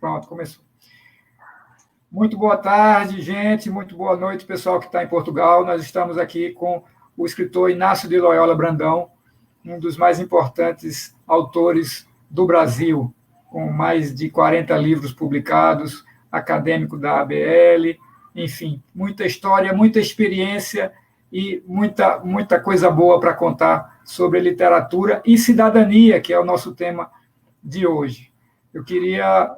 Pronto, começou. Muito boa tarde, gente. Muito boa noite, pessoal que está em Portugal. Nós estamos aqui com o escritor Inácio de Loyola Brandão, um dos mais importantes autores do Brasil, com mais de 40 livros publicados, acadêmico da ABL, enfim, muita história, muita experiência e muita coisa boa para contar sobre literatura e cidadania, que é o nosso tema de hoje. Eu queria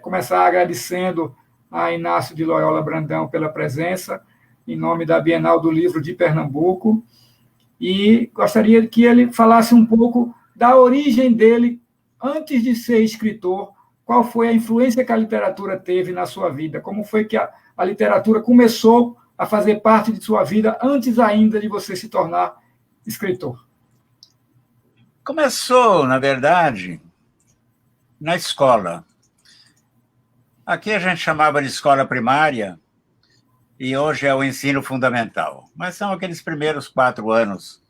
começar agradecendo a Inácio de Loyola Brandão pela presença, em nome da Bienal do Livro de Pernambuco, e gostaria que ele falasse um pouco da origem dele, antes de ser escritor, qual foi a influência que a literatura teve na sua vida, como foi que a literatura começou a fazer parte de sua vida antes ainda de você se tornar escritor. Começou, na verdade, na escola. Aqui a gente chamava de escola primária e hoje é o ensino fundamental. Mas são aqueles primeiros 4 anos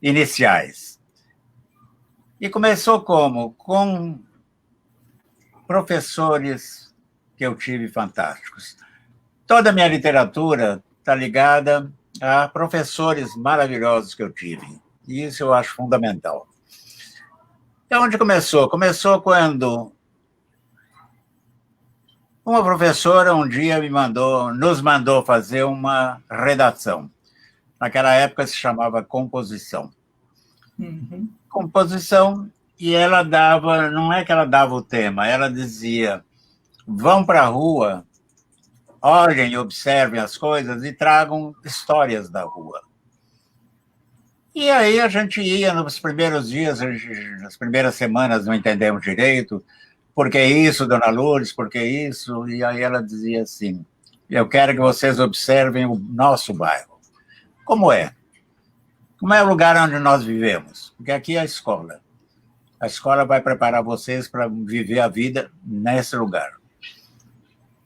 iniciais. E começou como? Com professores que eu tive fantásticos. Toda a minha literatura está ligada a professores maravilhosos que eu tive. E isso eu acho fundamental. Então, onde começou? Começou quando uma professora um dia nos mandou fazer uma redação. Naquela época se chamava composição. Uhum. Composição, e ela dava, não é que ela dava o tema, ela dizia, vão para a rua, olhem e observem as coisas e tragam histórias da rua. E aí a gente ia nos primeiros dias, nas primeiras semanas não entendemos direito, por que isso, dona Lourdes, por que isso? E aí ela dizia assim, eu quero que vocês observem o nosso bairro. Como é? Como é o lugar onde nós vivemos? Porque aqui é a escola. A escola vai preparar vocês para viver a vida nesse lugar.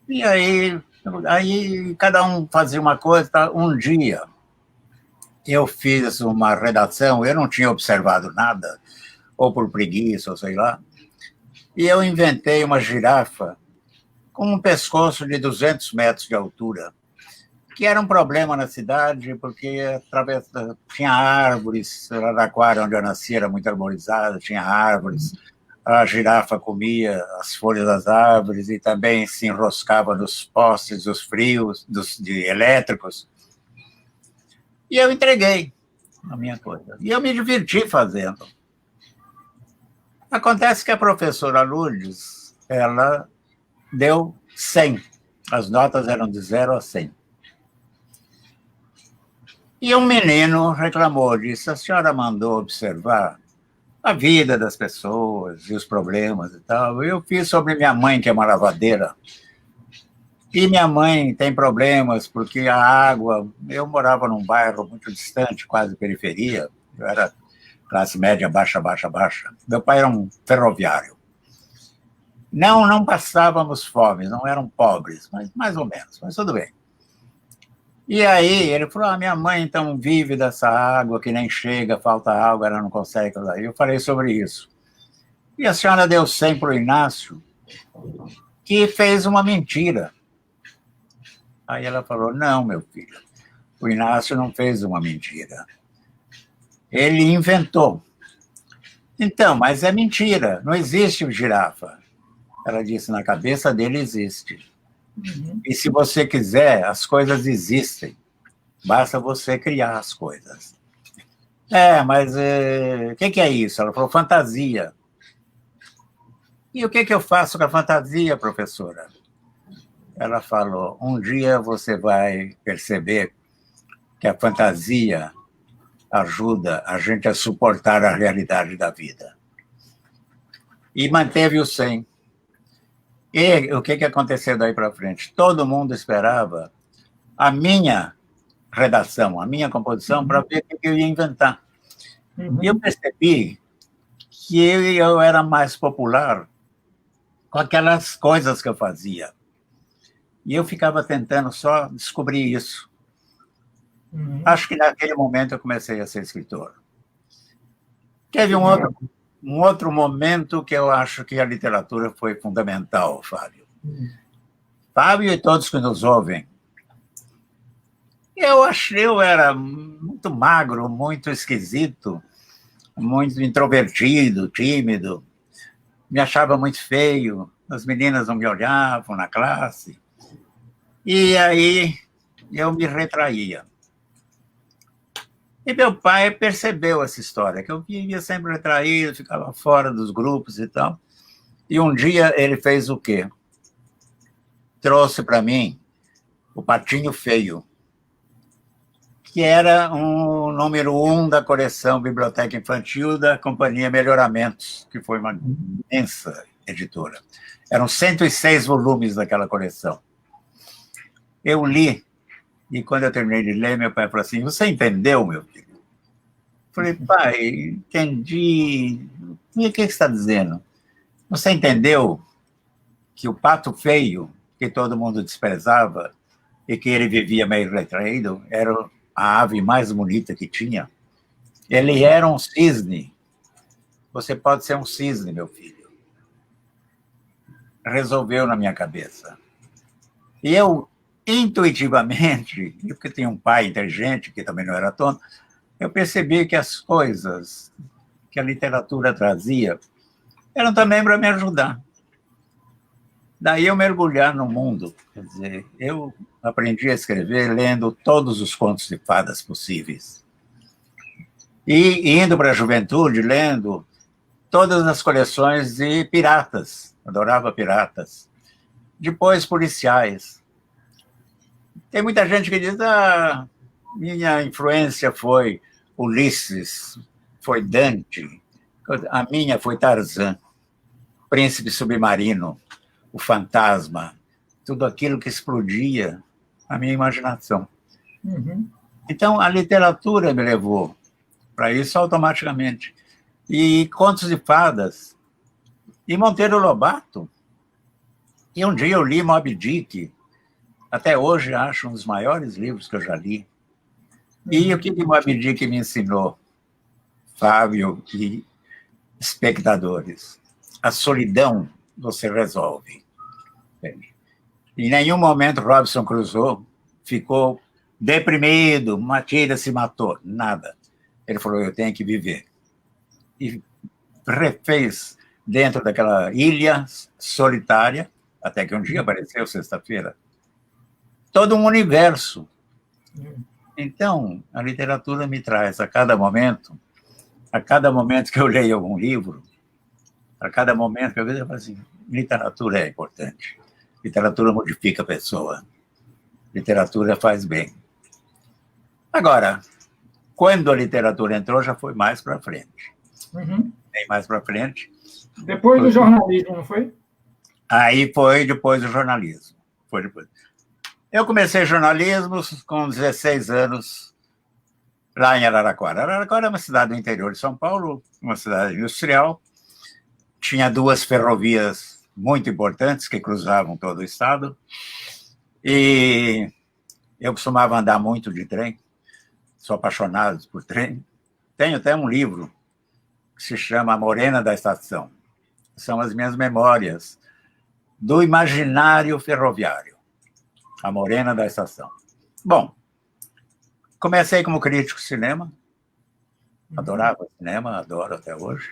E aí cada um fazia uma coisa. Tá? Um dia, eu fiz uma redação, eu não tinha observado nada, ou por preguiça, ou sei lá, e eu inventei uma girafa com um pescoço de 200 metros de altura, que era um problema na cidade, porque tinha árvores, Araraquara, onde eu nasci, era muito arborizado, tinha árvores, a girafa comia as folhas das árvores e também se enroscava nos postes dos frios, elétricos. E eu entreguei a minha coisa. E eu me diverti fazendo. Acontece que a professora Lourdes, ela deu 100. As notas eram de 0 a 100. E um menino reclamou, disse, a senhora mandou observar a vida das pessoas e os problemas e tal. Eu fiz sobre minha mãe, que é uma lavadeira. E minha mãe tem problemas porque a água... Eu morava num bairro muito distante, quase periferia. Eu era classe média, baixa. Meu pai era um ferroviário. Não passávamos fome, não eram pobres, mas mais ou menos, mas tudo bem. E aí ele falou, minha mãe então vive dessa água que nem chega, falta água, ela não consegue. Eu falei sobre isso. E a senhora deu 100 para o Inácio, que fez uma mentira. Aí ela falou, não, meu filho, o Inácio não fez uma mentira. Ele inventou. Então, mas é mentira, não existe girafa. Ela disse, na cabeça dele existe. Uhum. E se você quiser, as coisas existem. Basta você criar as coisas. Mas o que é isso? Ela falou, fantasia. E o que eu faço com a fantasia, professora? Ela falou, um dia você vai perceber que a fantasia ajuda a gente a suportar a realidade da vida. E manteve o 100. E o que aconteceu daí para frente? Todo mundo esperava a minha redação, a minha composição, para ver o que eu ia inventar. Uhum. E eu percebi que eu era mais popular com aquelas coisas que eu fazia. E eu ficava tentando só descobrir isso. Uhum. Acho que naquele momento eu comecei a ser escritor. Teve um outro um outro momento que eu acho que a literatura foi fundamental, Fábio. Fábio e todos que nos ouvem. Eu era muito magro, muito esquisito, muito introvertido, tímido, me achava muito feio, as meninas não me olhavam na classe, e aí eu me retraía. E meu pai percebeu essa história, que eu vivia sempre retraído, ficava fora dos grupos e tal, e um dia ele fez o quê? Trouxe para mim o Patinho Feio, que era um número 1 da coleção Biblioteca Infantil da Companhia Melhoramentos, que foi uma imensa editora. Eram 106 volumes daquela coleção. Eu li, e quando eu terminei de ler, meu pai falou assim, você entendeu, meu filho? Eu falei, pai, entendi. E o que você está dizendo? Você entendeu que o pato feio, que todo mundo desprezava, e que ele vivia meio retraído, era a ave mais bonita que tinha? Ele era um cisne. Você pode ser um cisne, meu filho. Resolveu na minha cabeça. E eu, intuitivamente, porque tinha um pai inteligente, que também não era tonto, eu percebi que as coisas que a literatura trazia eram também para me ajudar. Daí eu mergulhar no mundo. Quer dizer, eu aprendi a escrever lendo todos os contos de fadas possíveis. E indo para a juventude, lendo todas as coleções de piratas. Adorava piratas. Depois, policiais. Tem muita gente que diz, minha influência foi Ulisses, foi Dante, a minha foi Tarzan, Príncipe Submarino, o Fantasma, tudo aquilo que explodia a minha imaginação. Uhum. Então, a literatura me levou para isso automaticamente. E contos de fadas, e Monteiro Lobato. E um dia eu li Moby Dick, até hoje acho um dos maiores livros que eu já li. E o que Moby Dick me ensinou, Fábio e espectadores? A solidão você resolve. Em nenhum momento Robinson Crusoe ficou deprimido, Matilda se matou, nada. Ele falou, eu tenho que viver. E refez dentro daquela ilha solitária, até que um dia apareceu, sexta-feira, todo um universo. Então, a literatura me traz a cada momento que eu leio algum livro, a cada momento que eu vejo, eu falo assim, literatura é importante. Literatura modifica a pessoa. Literatura faz bem. Agora, quando a literatura entrou, já foi mais para frente. Uhum. Bem mais para frente. Depois do jornalismo, não foi? Aí foi depois do jornalismo. Foi depois. Eu comecei jornalismo com 16 anos, lá em Araraquara. Araraquara é uma cidade do interior de São Paulo, uma cidade industrial. Tinha 2 ferrovias muito importantes que cruzavam todo o estado. E eu costumava andar muito de trem, sou apaixonado por trem. Tenho até um livro que se chama A Morena da Estação. São as minhas memórias do imaginário ferroviário. A Morena da Estação. Bom, comecei como crítico de cinema. Adorava cinema, adoro até hoje.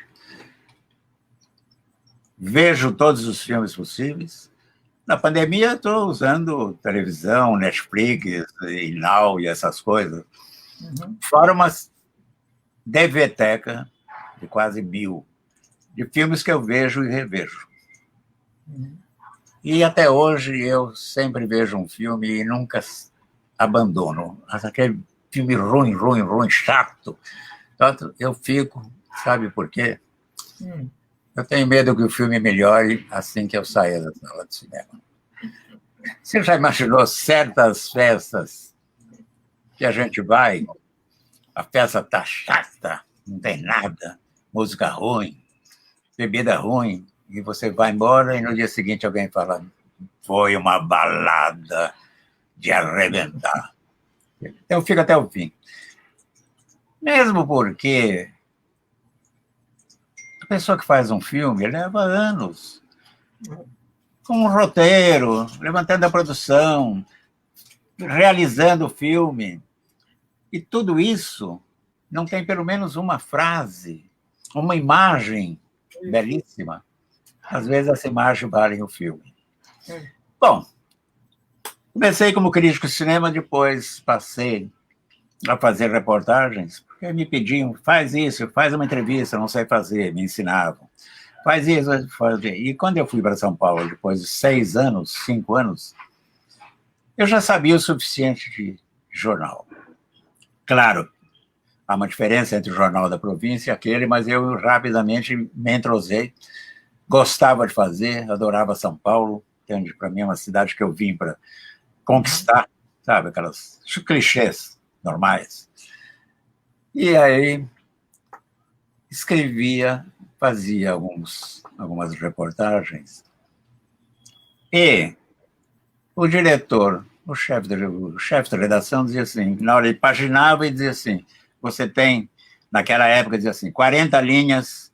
Vejo todos os filmes possíveis. Na pandemia, estou usando televisão, Netflix, e Now e essas coisas. Fora uma DVteca de quase 1000 de filmes que eu vejo e revejo. E até hoje eu sempre vejo um filme e nunca abandono. Aquele filme ruim, chato. Tanto eu fico, sabe por quê? Eu tenho medo que o filme melhore assim que eu saia da sala de cinema. Você já imaginou certas festas que a gente vai, a festa está chata, não tem nada, música ruim, bebida ruim, e você vai embora e no dia seguinte alguém fala, foi uma balada de arrebentar. Eu fico até o fim. Mesmo porque a pessoa que faz um filme leva anos, com um roteiro, levantando a produção, realizando o filme. E tudo isso não tem pelo menos uma frase, uma imagem belíssima. Às vezes essa imagem vale o filme. Bom, comecei como crítico de cinema, depois passei a fazer reportagens, porque me pediam, faz isso, faz uma entrevista, não sei fazer, me ensinavam. Faz isso, faz... E quando eu fui para São Paulo, depois de 6 anos, 5 anos, eu já sabia o suficiente de jornal. Claro, há uma diferença entre o jornal da província e aquele, mas eu rapidamente me entrosei, gostava de fazer, adorava São Paulo, que para mim é uma cidade que eu vim para conquistar, sabe, aquelas clichês normais. E aí escrevia, fazia algumas reportagens, e o diretor, o chefe de redação dizia assim, na hora ele paginava e dizia assim, você tem, naquela época dizia assim, 40 linhas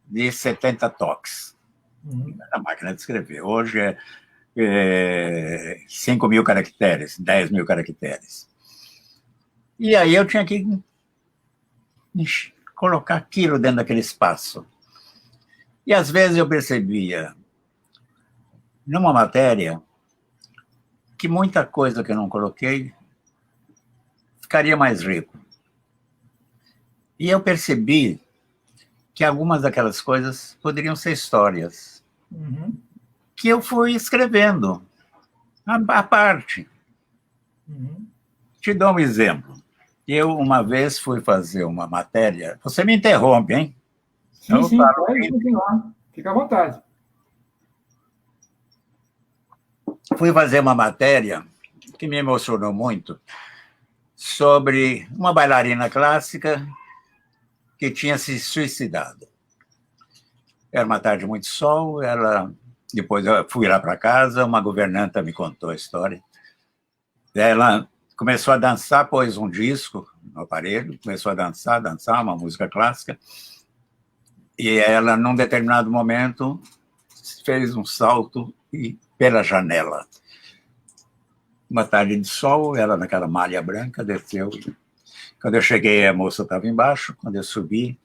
de 70 toques. Na máquina de escrever. Hoje é 5 mil caracteres, 10 mil caracteres. E aí eu tinha que colocar aquilo dentro daquele espaço. E às vezes eu percebia, numa matéria, que muita coisa que eu não coloquei ficaria mais rico. E eu percebi que algumas daquelas coisas poderiam ser histórias, que eu fui escrevendo, à parte. Te dou um exemplo. Eu, uma vez, fui fazer uma matéria... Você me interrompe, hein? Sim, pode continuar. Fica à vontade. Fui fazer uma matéria que me emocionou muito sobre uma bailarina clássica que tinha se suicidado. Era uma tarde muito sol, depois eu fui lá para casa, uma governanta me contou a história. Ela começou a dançar, pôs um disco no aparelho, começou a dançar uma música clássica, e ela, num determinado momento, fez um salto pela janela. Uma tarde de sol, ela naquela malha branca, desceu. Quando eu cheguei, a moça estava embaixo. Quando eu subi,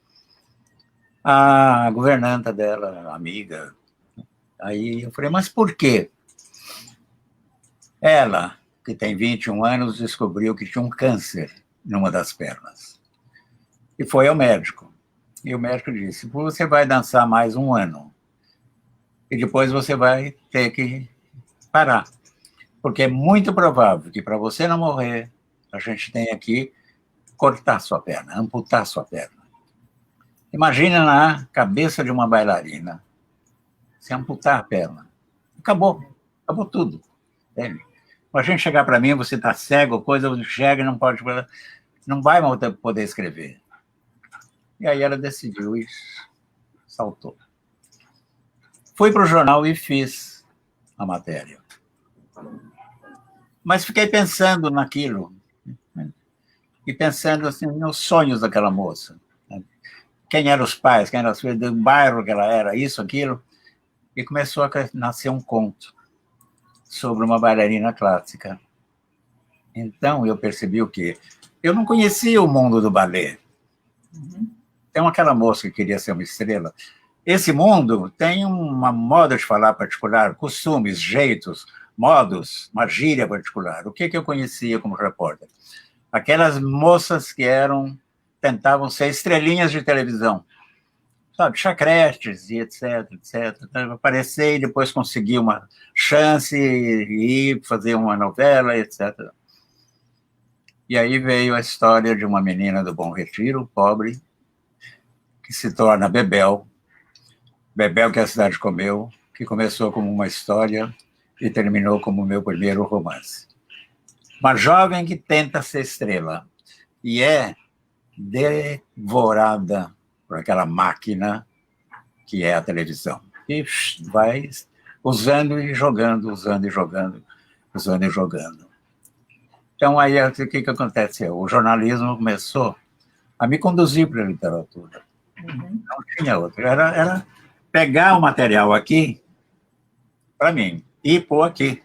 a governanta dela, amiga, aí eu falei, mas por quê? Ela, que tem 21 anos, descobriu que tinha um câncer numa das pernas. E foi ao médico. E o médico disse, você vai dançar mais 1 ano. E depois você vai ter que parar. Porque é muito provável que para você não morrer, a gente tenha que cortar sua perna, amputar sua perna. Imagina na cabeça de uma bailarina, se amputar a perna. Acabou tudo. Entende? A gente chegar para mim, você está cego, coisa, chega e não vai poder escrever. E aí ela decidiu e saltou. Fui para o jornal e fiz a matéria. Mas fiquei pensando naquilo, e pensando assim, nos sonhos daquela moça. Quem eram os pais, quem eram os filhos, do bairro que ela era, isso, aquilo. E começou a nascer um conto sobre uma bailarina clássica. Então, eu percebi o quê? Eu não conhecia o mundo do balé. Tem aquela moça que queria ser uma estrela. Esse mundo tem uma moda de falar particular, costumes, jeitos, modos, uma gíria particular. O que eu conhecia como repórter? Aquelas moças que tentavam ser estrelinhas de televisão, sabe, chacretes e etc. Aparecer e depois conseguir uma chance e ir fazer uma novela, etc. E aí veio a história de uma menina do Bom Retiro, pobre, que se torna Bebel, que a cidade comeu, que começou como uma história e terminou como o meu primeiro romance. Uma jovem que tenta ser estrela e é devorada por aquela máquina que é a televisão. E vai usando e jogando, usando e jogando, usando e jogando. Então, aí, o que acontece? O jornalismo começou a me conduzir para a literatura. Não tinha outro. Era pegar o material aqui, para mim, e pôr aqui.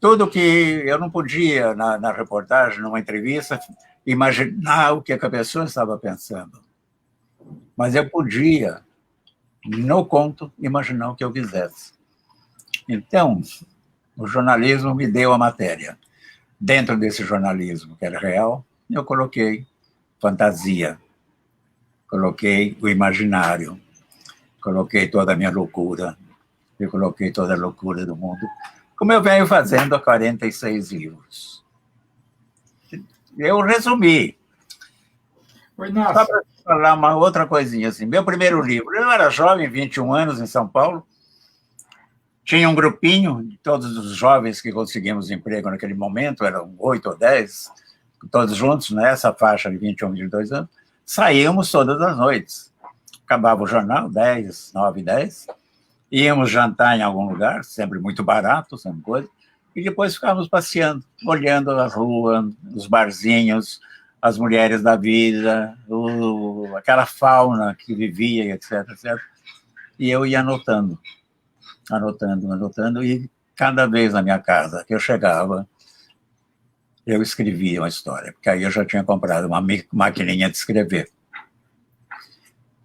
Tudo que eu não podia, na reportagem, numa entrevista, imaginar o que a pessoa estava pensando. Mas eu podia, no conto, imaginar o que eu quisesse. Então, o jornalismo me deu a matéria. Dentro desse jornalismo, que era real, eu coloquei fantasia, coloquei o imaginário, coloquei toda a minha loucura, eu coloquei toda a loucura do mundo, como eu venho fazendo há 46 livros. Eu resumi. Oi, Só para falar uma outra coisinha assim. Meu primeiro livro, eu era jovem, 21 anos, em São Paulo, tinha um grupinho de todos os jovens que conseguimos emprego naquele momento, eram 8 ou 10, todos juntos, nessa faixa de 21, 22 anos, saíamos todas as noites. Acabava o jornal, 10, 9, 10, íamos jantar em algum lugar, sempre muito barato, sempre coisa, e depois ficávamos passeando, olhando a rua, os barzinhos, as mulheres da vida, aquela fauna que vivia, etc, etc. E eu ia anotando, e cada vez na minha casa que eu chegava, eu escrevia uma história, porque aí eu já tinha comprado uma maquininha de escrever.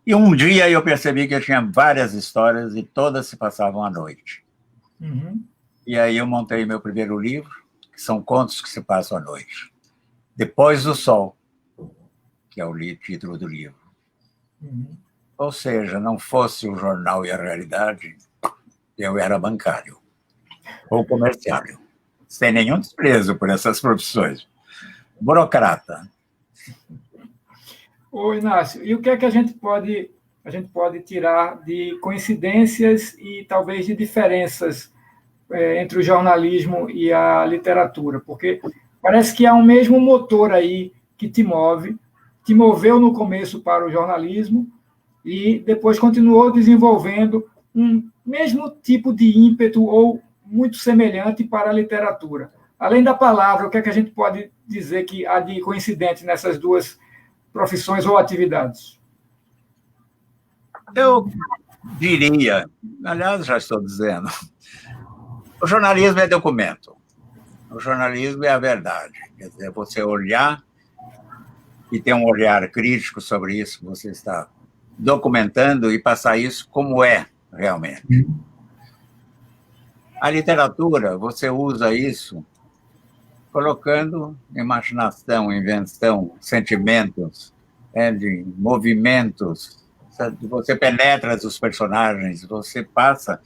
E um dia eu percebi que eu tinha várias histórias e todas se passavam à noite. E aí eu montei meu primeiro livro, que são contos que se passam à noite. Depois do Sol, que é o título do livro. Ou seja, não fosse o jornal e a realidade, eu era bancário ou comerciário, sem nenhum desprezo por essas profissões. Burocrata. Ô, Inácio, e o que é que a gente pode tirar de coincidências e talvez de diferenças entre o jornalismo e a literatura? Porque parece que há um mesmo motor aí que te moveu no começo para o jornalismo e depois continuou desenvolvendo um mesmo tipo de ímpeto ou muito semelhante para a literatura. Além da palavra, o que é que a gente pode dizer que há de coincidente nessas duas profissões ou atividades? Eu diria, aliás, já estou dizendo, o jornalismo é documento. O jornalismo é a verdade. Quer dizer, você olhar e ter um olhar crítico sobre isso que você está documentando e passar isso como é realmente. A literatura, você usa isso colocando imaginação, invenção, sentimentos, de movimentos. Você penetra os personagens, você passa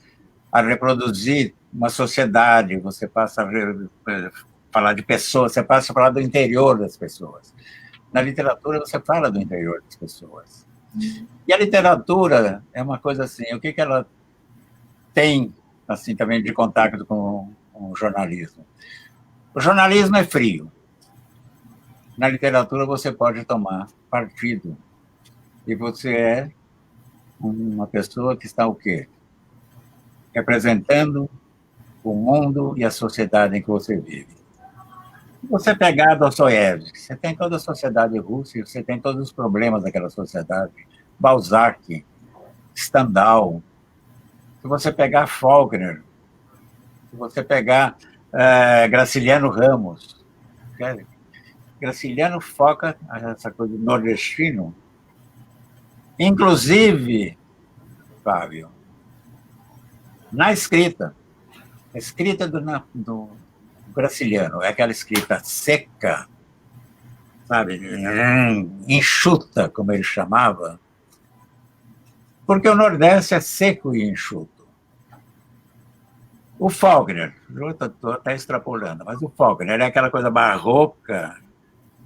a reproduzir uma sociedade, você passa a falar de pessoas, você passa a falar do interior das pessoas. Na literatura, você fala do interior das pessoas. E a literatura é uma coisa assim, o que ela tem assim também de contato com o jornalismo? O jornalismo é frio. Na literatura, você pode tomar partido. E você é uma pessoa que está o quê? Representando o mundo e a sociedade em que você vive. Se você pegar Dostoiévski, você tem toda a sociedade russa, você tem todos os problemas daquela sociedade. Balzac, Stendhal. Se você pegar Faulkner, se você pegar Graciliano Ramos, Graciliano foca essa coisa do nordestino. Inclusive, Fábio, na escrita, a escrita do Graciliano é aquela escrita seca, sabe, enxuta, como ele chamava, porque o Nordeste é seco e enxuto. O Faulkner, eu estou até extrapolando, mas o Faulkner é aquela coisa barroca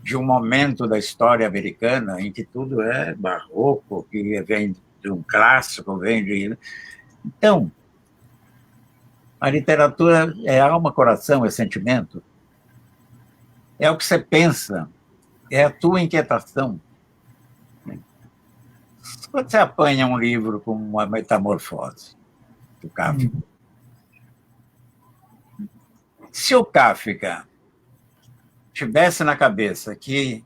de um momento da história americana em que tudo é barroco, que vem de um clássico, vem de... Então, a literatura é alma, coração, é sentimento. É o que você pensa, é a tua inquietação. Quando você apanha um livro como uma metamorfose do Kafka, se o Kafka tivesse na cabeça que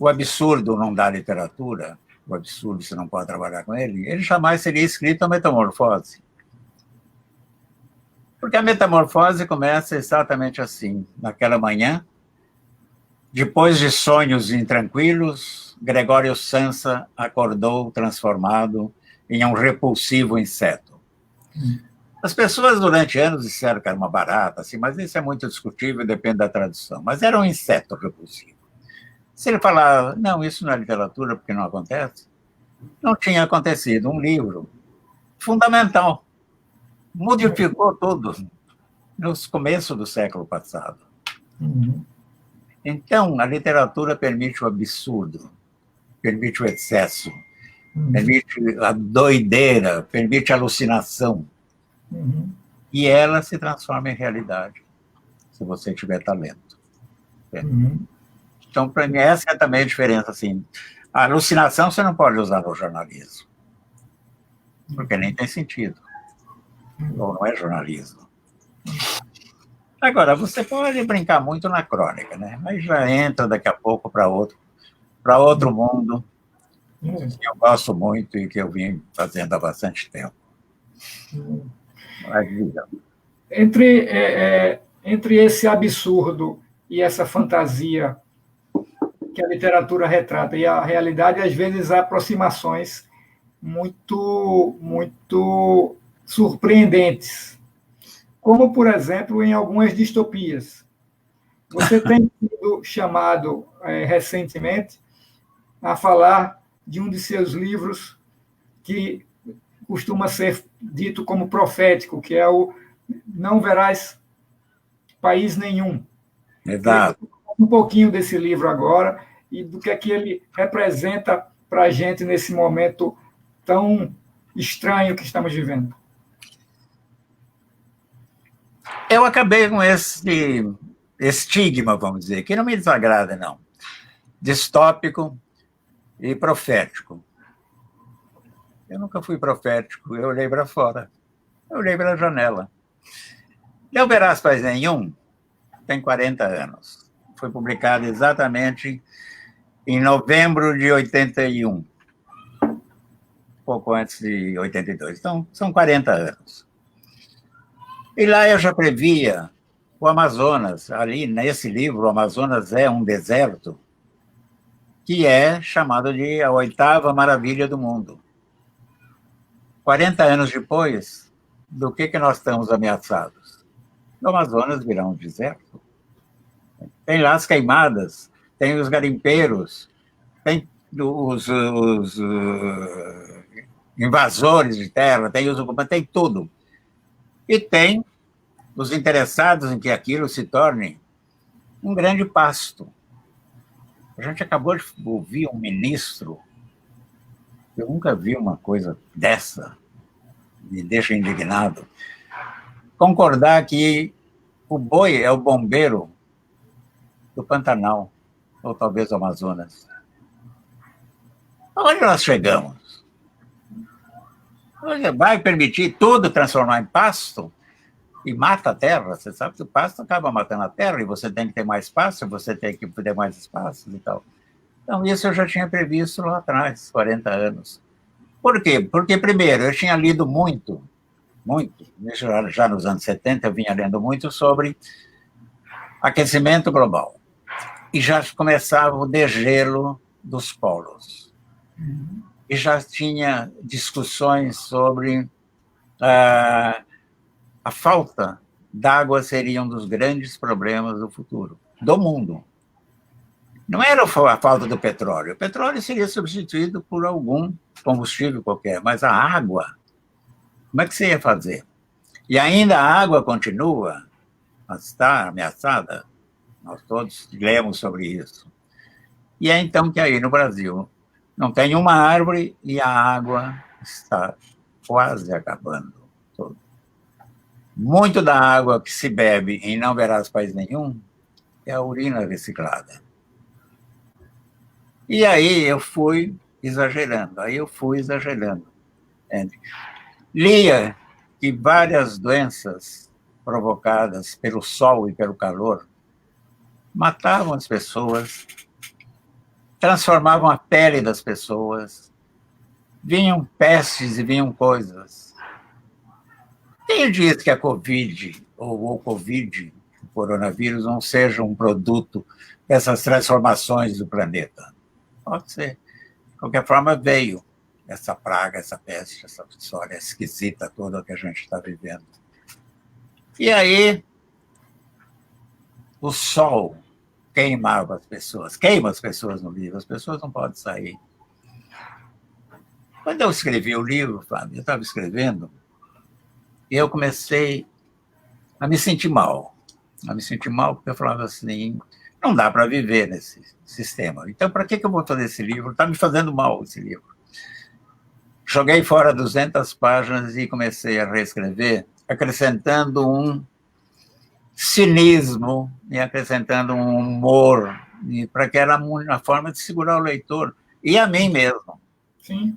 o absurdo não dá literatura, o absurdo você não pode trabalhar com ele jamais seria escrito a Metamorfose. Porque a Metamorfose começa exatamente assim, naquela manhã, depois de sonhos intranquilos, Gregório Samsa acordou transformado em um repulsivo inseto. As pessoas durante anos disseram que era uma barata, assim, mas isso é muito discutível, depende da tradução. Mas era um inseto repulsivo. Se ele falar, não, isso não é literatura porque não acontece, não tinha acontecido. Um livro fundamental, modificou tudo nos começos do século passado. Então, a literatura permite o absurdo, permite o excesso, permite a doideira, permite a alucinação. E ela se transforma em realidade, se você tiver talento. Então, para mim, essa é também a diferença. Assim, a alucinação você não pode usar no jornalismo, porque nem tem sentido. Ou não é jornalismo. Agora, você pode brincar muito na crônica, né? Mas já entra daqui a pouco para outro mundo, que eu gosto muito e que eu vim fazendo há bastante tempo. Mas, entre esse absurdo e essa fantasia que a literatura retrata e a realidade, às vezes há aproximações muito surpreendentes, como, por exemplo, em algumas distopias. Você tem sido chamado recentemente a falar de um de seus livros que costuma ser dito como profético, que é o Não Verás País Nenhum. Exato. Um pouquinho desse livro agora e do que é que ele representa para a gente nesse momento tão estranho que estamos vivendo. Eu acabei com esse estigma, vamos dizer, que não me desagrada, não. Distópico e profético. Eu nunca fui profético, eu olhei para fora. Eu olhei pela janela. Não Verás País Nenhum tem 40 anos. Foi publicado exatamente em novembro de 81. Pouco antes de 82. Então, são 40 anos. E lá eu já previa o Amazonas. Ali, nesse livro, o Amazonas é um deserto que é chamado de a 8ª maravilha do mundo. 40 anos depois, do que nós estamos ameaçados? O Amazonas virá um deserto. Tem lá as queimadas, tem os garimpeiros, tem os invasores de terra, tem os ocupantes, tem tudo. E tem os interessados em que aquilo se torne um grande pasto. A gente acabou de ouvir um ministro, eu nunca vi uma coisa dessa, me deixa indignado, concordar que o boi é o bombeiro do Pantanal, ou talvez do Amazonas. Onde nós chegamos? Vai permitir tudo transformar em pasto e mata a terra? Você sabe que o pasto acaba matando a terra e você tem que ter mais pasto, você tem que ter mais espaços e tal. Então, isso eu já tinha previsto lá atrás, 40 anos. Por quê? Porque, primeiro, eu tinha lido muito, já nos anos 70, eu vinha lendo muito sobre aquecimento global. E já começava o degelo dos polos. E já tinha discussões sobre a falta d'água seria um dos grandes problemas do futuro, do mundo. Não era a falta do petróleo. O petróleo seria substituído por algum combustível qualquer, mas a água, como é que você ia fazer? E ainda a água continua a estar ameaçada. Nós todos lemos sobre isso. E é então que aí no Brasil não tem uma árvore e a água está quase acabando. Muito da água que se bebe em Não Verás País Nenhum é a urina reciclada. E aí eu fui exagerando. Lia que várias doenças provocadas pelo sol e pelo calor matavam as pessoas transformavam a pele das pessoas, vinham pestes e vinham coisas. Quem diz que a Covid, ou o Covid, o coronavírus, não seja um produto dessas transformações do planeta? Pode ser. De qualquer forma, veio essa praga, essa peste, essa história esquisita toda que a gente está vivendo. E aí, o sol queimava as pessoas, queima as pessoas no livro, as pessoas não podem sair. Quando eu escrevi o livro, Fábio, eu estava escrevendo, e eu comecei a me sentir mal. A me sentir mal porque eu falava assim, não dá para viver nesse sistema. Então, para que eu vou fazer esse livro? Está me fazendo mal esse livro. Joguei fora 200 páginas e comecei a reescrever, acrescentando um cinismo e acrescentando um humor, para que era uma forma de segurar o leitor e a mim mesmo. Sim.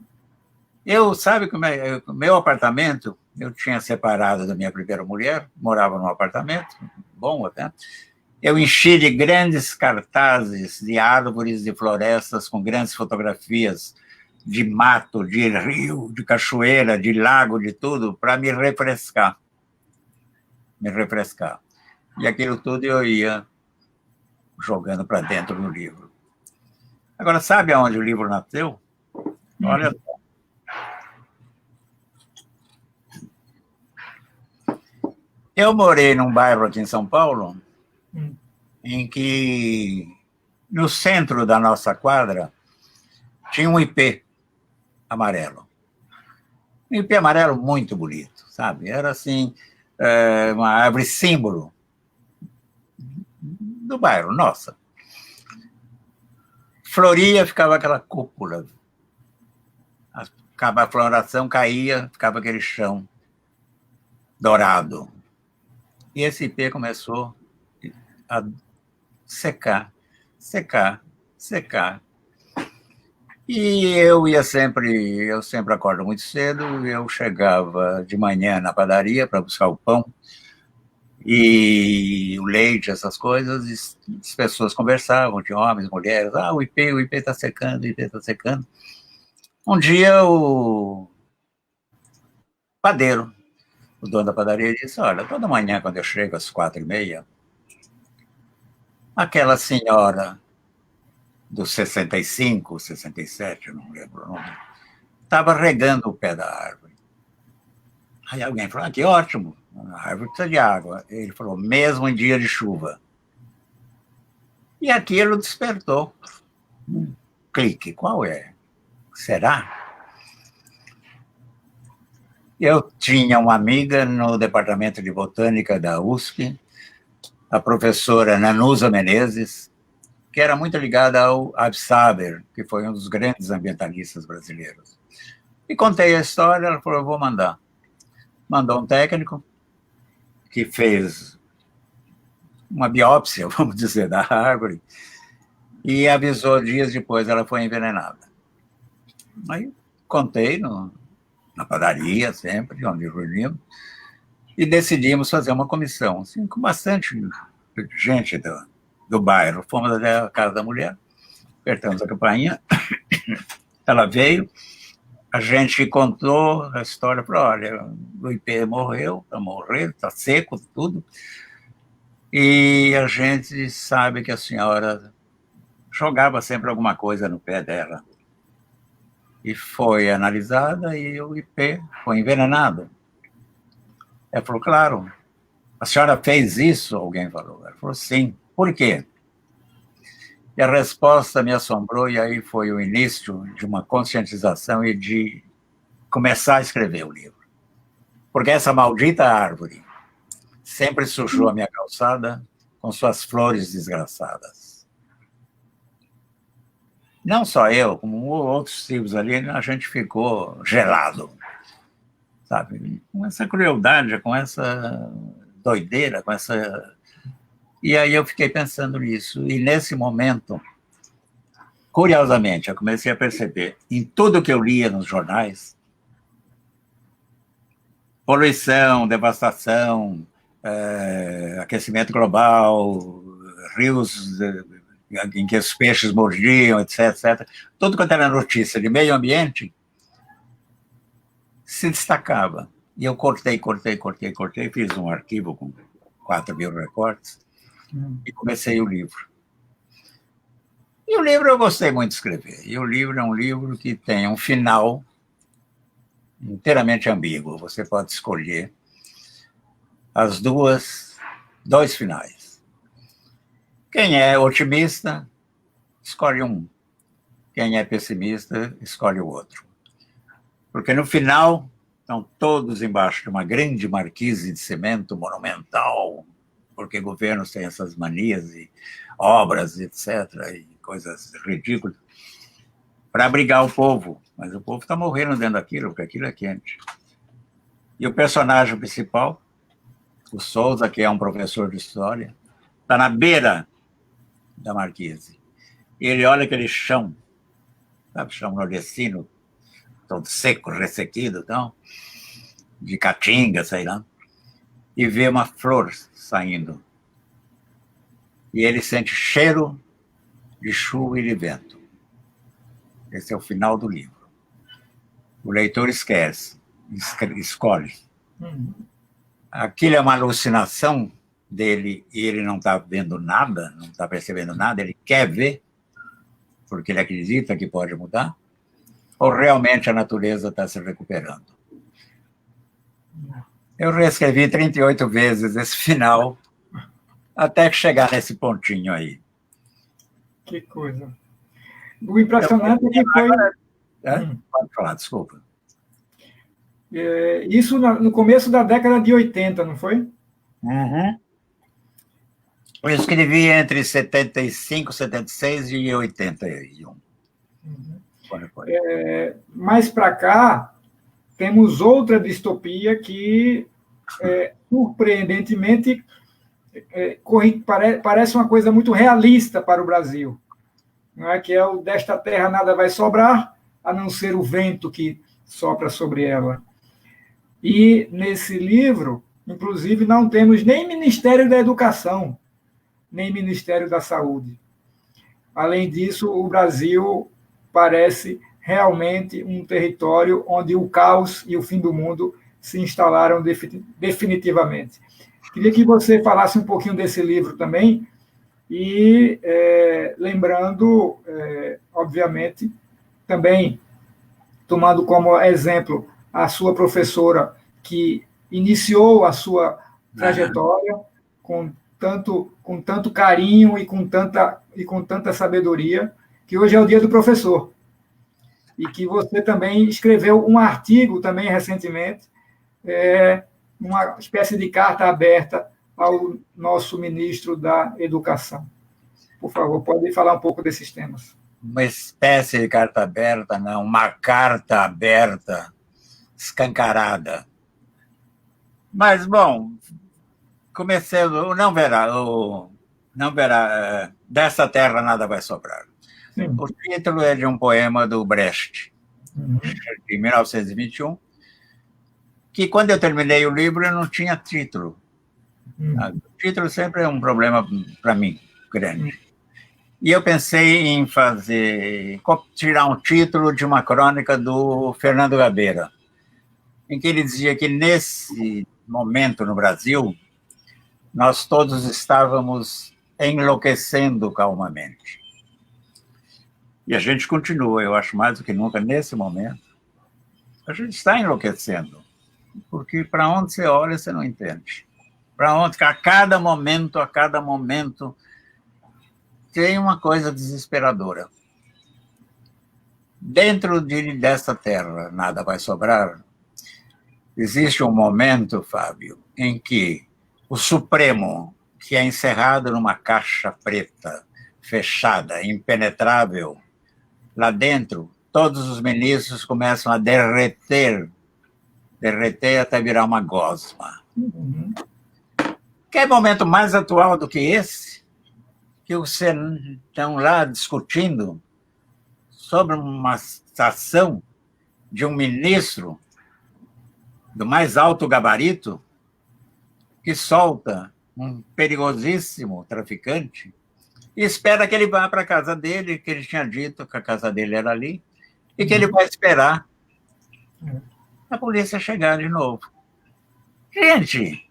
Eu, sabe, que o meu apartamento, eu tinha separado da minha primeira mulher, morava num apartamento, bom até. Eu enchi de grandes cartazes de árvores, de florestas, com grandes fotografias de mato, de rio, de cachoeira, de lago, de tudo, para me refrescar. Me refrescar. E aquilo tudo eu ia jogando para dentro do livro. Agora, sabe aonde o livro nasceu? Olha só. Eu morei num bairro aqui em São Paulo, em que, no centro da nossa quadra, tinha um ipê amarelo. Um ipê amarelo muito bonito, sabe? Era, assim, uma árvore símbolo do bairro, nossa. Floria, ficava aquela cúpula. A floração caía, ficava aquele chão dourado. E esse ipê começou a secar, secar, secar. E eu sempre acordo muito cedo, eu chegava de manhã na padaria para buscar o pão e o leite, essas coisas, e as pessoas conversavam, de homens, mulheres, o ipê está secando, o ipê está secando. Um dia o padeiro, o dono da padaria, disse, olha, toda manhã quando eu chego às 4h30, aquela senhora dos 65, 67, não lembro o nome, estava regando o pé da árvore. Aí alguém falou, que ótimo, a árvore precisa de água. Ele falou, mesmo em dia de chuva. E aquilo despertou um clique. Qual é? Será? Eu tinha uma amiga no departamento de botânica da USP, a professora Nanusa Menezes, que era muito ligada ao Absaber, que foi um dos grandes ambientalistas brasileiros. E contei a história, ela falou, eu vou mandar. Mandou um técnico que fez uma biópsia, vamos dizer, da árvore, e avisou dias depois ela foi envenenada. Aí contei na padaria, sempre, onde reuníamos, e decidimos fazer uma comissão, assim, com bastante gente do bairro. Fomos até a casa da mulher, apertamos a campainha, ela veio, a gente contou a história, falou, olha, o ipê morreu, está morrendo, está seco, tudo, e a gente sabe que a senhora jogava sempre alguma coisa no pé dela. E foi analisada e o ipê foi envenenado. Ela falou, claro, a senhora fez isso? Alguém falou. Ela falou, sim. Por quê? E a resposta me assombrou, e aí foi o início de uma conscientização e de começar a escrever o livro. Porque essa maldita árvore sempre sujou a minha calçada com suas flores desgraçadas. Não só eu, como outros filhos ali, a gente ficou gelado, sabe? Com essa crueldade, com essa doideira, com essa... E aí eu fiquei pensando nisso. E nesse momento, curiosamente, eu comecei a perceber, em tudo que eu lia nos jornais, poluição, devastação, aquecimento global, rios em que os peixes mordiam, etc, etc. Tudo quanto era notícia de meio ambiente se destacava. E eu cortei, fiz um arquivo com 4.000 recortes e comecei o livro. E o livro eu gostei muito de escrever. E o livro é um livro que tem um final inteiramente ambíguo. Você pode escolher dois finais. Quem é otimista, escolhe um. Quem é pessimista, escolhe o outro. Porque no final estão todos embaixo de uma grande marquise de cimento monumental, porque governos têm essas manias e obras, etc., e coisas ridículas, para abrigar o povo. Mas o povo está morrendo dentro daquilo, porque aquilo é quente. E o personagem principal, o Souza, que é um professor de história, está na beira da marquise. E ele olha aquele chão, sabe, chão nordestino, todo seco, ressequido, então, de caatinga, sei lá, e vê uma flor saindo. E ele sente cheiro de chuva e de vento. Esse é o final do livro. O leitor escolhe. Aquilo é uma alucinação dele e ele não está vendo nada, não está percebendo nada, ele quer ver, porque ele acredita que pode mudar, ou realmente a natureza está se recuperando. Eu reescrevi 38 vezes esse final, até chegar nesse pontinho aí. Que coisa. O impressionante é que foi... Pode falar, desculpa. Isso no começo da década de 80, não foi? Uhum. Eu escrevi entre 75, 76 e 81. Mais para cá, temos outra distopia que, surpreendentemente, parece uma coisa muito realista para o Brasil, não é? Que é o desta terra nada vai sobrar, a não ser o vento que sopra sobre ela. E nesse livro, inclusive, não temos nem Ministério da Educação, nem Ministério da Saúde. Além disso, o Brasil parece realmente um território onde o caos e o fim do mundo se instalaram definitivamente. Queria que você falasse um pouquinho desse livro também, e lembrando, obviamente, também tomando como exemplo a sua professora, que iniciou a sua trajetória com tanto carinho e com tanta sabedoria, que hoje é o Dia do Professor. E que você também escreveu um artigo também recentemente, uma espécie de carta aberta ao nosso ministro da Educação. Por favor, pode falar um pouco desses temas. Uma espécie de carta aberta, não, uma carta aberta, escancarada. Mas, bom, começando, não verá, dessa terra nada vai sobrar. Sim. O título é de um poema do Brecht, de 1921, que quando eu terminei o livro eu não tinha título. O título sempre é um problema para mim, grande. E eu pensei em tirar um título de uma crônica do Fernando Gabeira, em que ele dizia que nesse momento no Brasil, nós todos estávamos enlouquecendo calmamente. E a gente continua, eu acho, mais do que nunca, nesse momento, a gente está enlouquecendo, porque para onde você olha, você não entende. Para onde, a cada momento, tem uma coisa desesperadora. Dentro dessa terra, nada vai sobrar. Existe um momento, Fábio, em que o Supremo, que é encerrado numa caixa preta, fechada, impenetrável, lá dentro, todos os ministros começam a derreter até virar uma gosma. Quer momento mais atual do que esse? Que vocês estão lá discutindo sobre uma ação de um ministro do mais alto gabarito que solta um perigosíssimo traficante e espera que ele vá para a casa dele, que ele tinha dito que a casa dele era ali, e que ele vai esperar a polícia chegar de novo. Gente,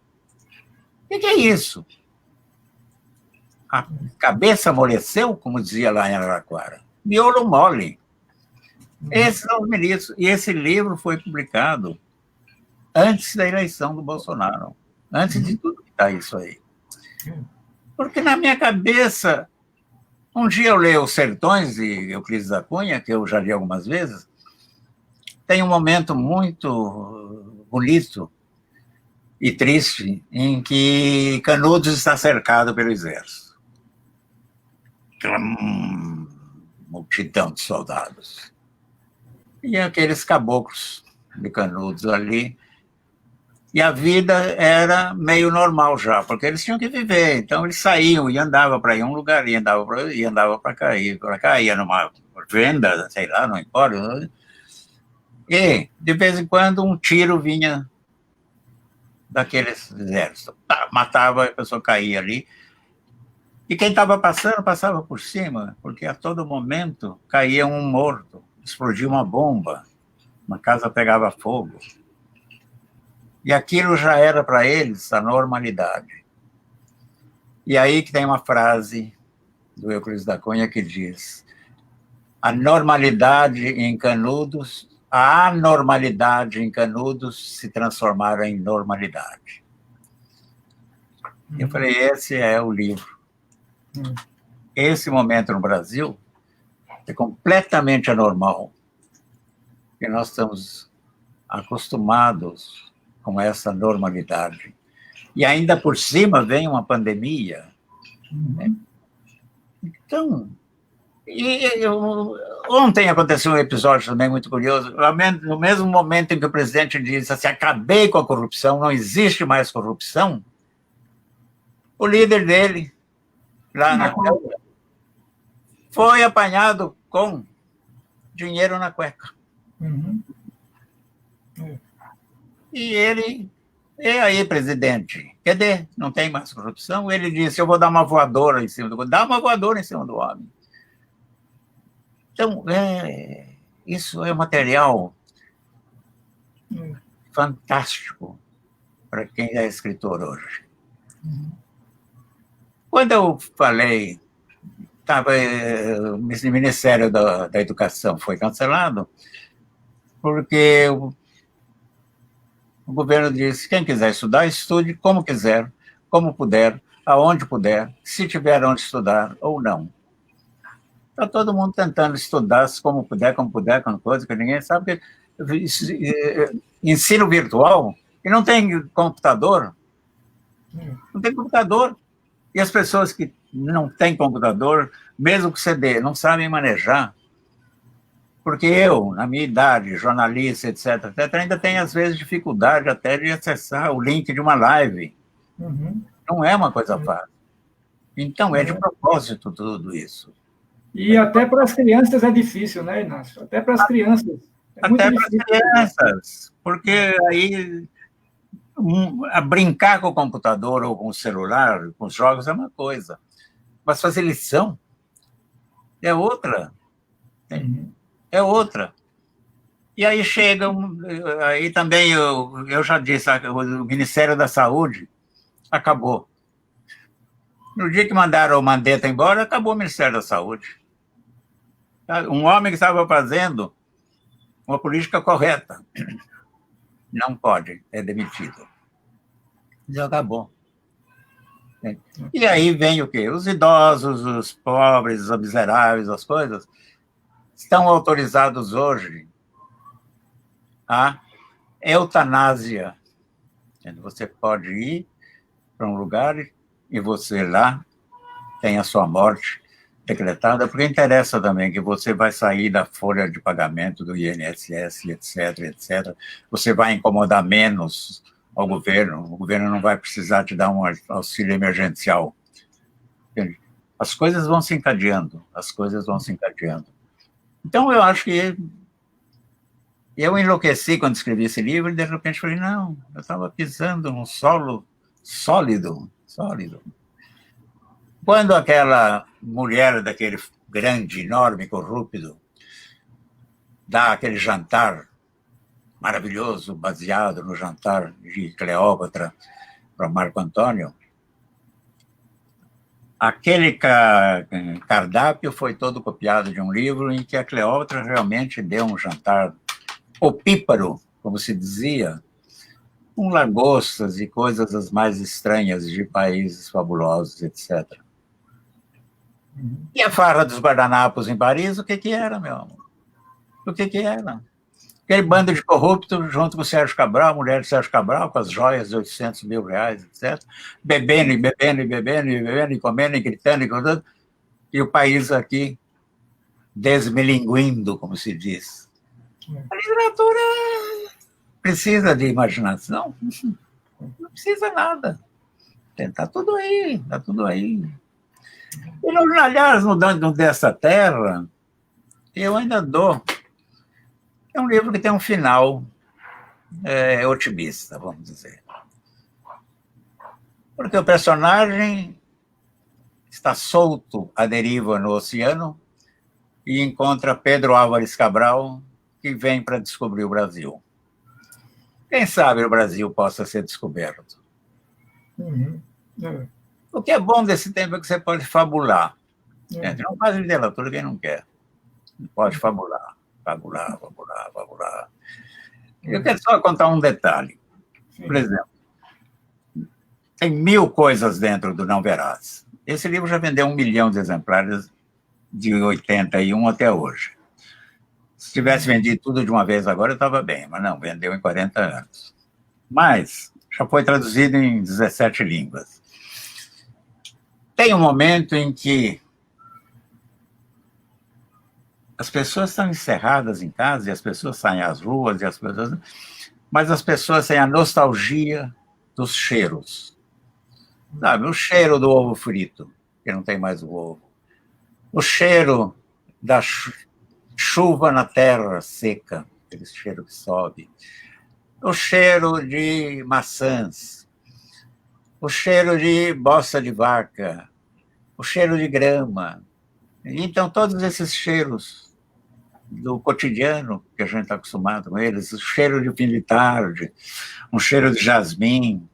o que é isso? A cabeça amoleceu, como dizia lá em Araraquara. Miolo mole. Esses são os ministros. E esse livro foi publicado antes da eleição do Bolsonaro. Antes de tudo que está isso aí. Porque na minha cabeça, um dia eu leio Os Sertões de Euclides da Cunha, que eu já li algumas vezes, tem um momento muito bonito e triste em que Canudos está cercado pelo exército. Aquela multidão de soldados. E aqueles caboclos de Canudos ali. E a vida era meio normal já, porque eles tinham que viver. Então eles saíam e andavam para ir a um lugar, e andava para cá, ia numa venda, sei lá, não importa. E, de vez em quando, um tiro vinha daqueles exércitos. Matava, a pessoa caía ali. E quem estava passando, passava por cima, porque a todo momento caía um morto, explodia uma bomba, uma casa pegava fogo. E aquilo já era para eles a normalidade. E aí que tem uma frase do Euclides da Cunha que diz: a normalidade em Canudos, a anormalidade em Canudos se transformaram em normalidade. Eu falei, esse é o livro. Esse momento no Brasil é completamente anormal, porque nós estamos acostumados com essa normalidade. E ainda por cima vem uma pandemia. Né? Então, ontem aconteceu um episódio também muito curioso, no mesmo momento em que o presidente disse assim, acabei com a corrupção, não existe mais corrupção, o líder dele, lá na Câmara, foi apanhado com dinheiro na cueca. E ele, e aí, presidente, cadê? Não tem mais corrupção? Ele disse, eu vou dar uma voadora em cima do... Dá uma voadora em cima do homem. Então, isso é material fantástico para quem é escritor hoje. Quando eu falei, o Ministério da Educação foi cancelado, porque o governo disse, quem quiser estudar, estude como quiser, como puder, aonde puder, se tiver onde estudar ou não. Está todo mundo tentando estudar como puder, com coisa que ninguém sabe. Ensino virtual, e não tem computador. Não tem computador. E as pessoas que não têm computador, mesmo com CD, não sabem manejar. Porque eu, na minha idade, jornalista, etc., ainda tenho, às vezes, dificuldade até de acessar o link de uma live. Não é uma coisa fácil. Então, é de propósito tudo isso. E até para as crianças é difícil, né, Inácio? Até para as crianças. É até para as crianças, porque aí brincar com o computador ou com o celular, com os jogos, é uma coisa. Mas fazer lição é outra. É outra. E aí chega, aí também eu já disse, o Ministério da Saúde acabou. No dia que mandaram o Mandetta embora, acabou o Ministério da Saúde. Um homem que estava fazendo uma política correta não pode, é demitido. Já acabou. E aí vem o quê? Os idosos, os pobres, os miseráveis, as coisas, estão autorizados hoje a eutanásia. Você pode ir para um lugar e você lá tem a sua morte decretada, porque interessa também que você vai sair da folha de pagamento do INSS, etc., etc. Você vai incomodar menos ao governo, o governo não vai precisar te dar um auxílio emergencial. As coisas vão se encadeando, Então, eu acho que eu enlouqueci quando escrevi esse livro e, de repente, falei, não, eu estava pisando num solo sólido. Quando aquela mulher daquele grande, enorme, corrupto, dá aquele jantar maravilhoso, baseado no jantar de Cleópatra para Marco Antônio, aquele cardápio foi todo copiado de um livro em que a Cleópatra realmente deu um jantar opíparo, como se dizia, com lagostas e coisas as mais estranhas de países fabulosos, etc. E a farra dos guardanapos em Paris, o que que era, meu amor? O que que era? Aquele bando de corruptos junto com o Sérgio Cabral, a mulher de Sérgio Cabral, com as joias de 800 mil reais, etc. Bebendo e bebendo e bebendo e bebendo e comendo e gritando e contando. E o país aqui desmilinguindo, como se diz. A literatura precisa de imaginação? Não precisa nada. Está tudo aí, está tudo aí. E, aliás, no Dessa Terra, eu ainda dou. É um livro que tem um final otimista, vamos dizer. Porque o personagem está solto à deriva no oceano e encontra Pedro Álvares Cabral, que vem para descobrir o Brasil. Quem sabe o Brasil possa ser descoberto. O que é bom desse tempo é que você pode fabular. Não faz literatura quem não quer. Pode fabular, fabular, fabular, fabular. Eu quero só contar um detalhe. Por exemplo, tem 1000 coisas dentro do Não Verás. Esse livro já vendeu 1 milhão de exemplares de 81 até hoje. Se tivesse vendido tudo de uma vez agora, eu estava bem, mas não, vendeu em 40 anos. Mas já foi traduzido em 17 línguas. Tem um momento em que as pessoas estão encerradas em casa e as pessoas saem às ruas, mas as pessoas têm a nostalgia dos cheiros. Sabe, o cheiro do ovo frito, que não tem mais o ovo. O cheiro da chuva na terra seca, aquele cheiro que sobe. O cheiro de maçãs. O cheiro de bosta de vaca. O cheiro de grama. Então, todos esses cheiros do cotidiano, que a gente está acostumado com eles, o cheiro de fim de tarde, um cheiro de jasmim,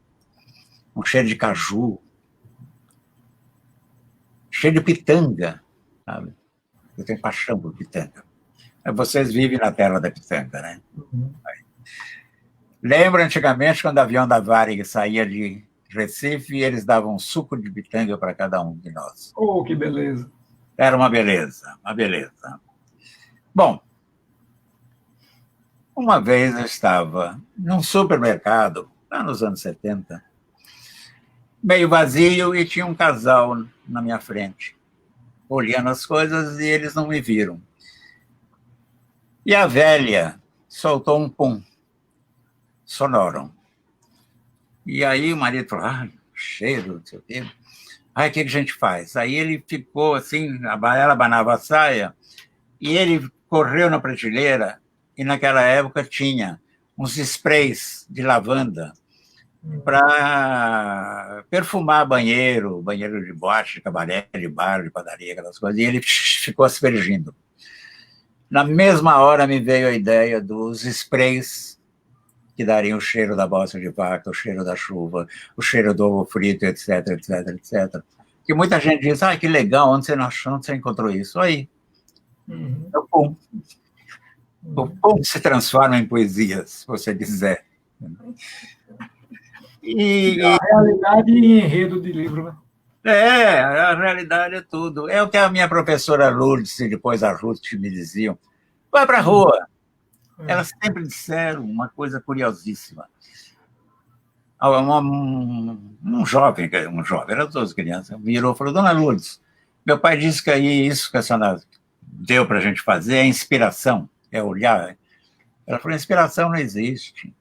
um cheiro de caju, cheiro de pitanga, sabe? Eu tenho paixão por pitanga. Vocês vivem na terra da pitanga, né? Lembro antigamente quando o avião da Varig saía de Recife e eles davam suco de pitanga para cada um de nós. Oh, que beleza! Era uma beleza, uma beleza. Bom, uma vez eu estava num supermercado, lá nos anos 70, meio vazio, e tinha um casal na minha frente, olhando as coisas, e eles não me viram. E a velha soltou um pum sonoro. E aí o marido falou, cheiro, não sei o quê. Aí o que a gente faz? Aí ele ficou assim, ela abanava a saia, e ele correu na prateleira, e naquela época tinha uns sprays de lavanda para perfumar banheiro de boate, de cabaré, de bar, de padaria, aquelas coisas, e ele ficou aspergindo. Na mesma hora me veio a ideia dos sprays que dariam o cheiro da bosta de vaca, o cheiro da chuva, o cheiro do ovo frito, etc, etc, etc. Que muita gente diz, que legal, onde você achou, onde você encontrou isso? Aí, o pum. O pum se transforma em poesia, se você quiser. A realidade e enredo de livro, né? A realidade é tudo. É o que a minha professora Lourdes e depois a Ruth me diziam. Vai para a rua. Elas sempre disseram uma coisa curiosíssima. Um jovem, era todas crianças, virou e falou, Dona Lourdes, meu pai disse que aí isso que a senhora deu para a gente fazer é inspiração, é olhar. Ela falou, inspiração não existe.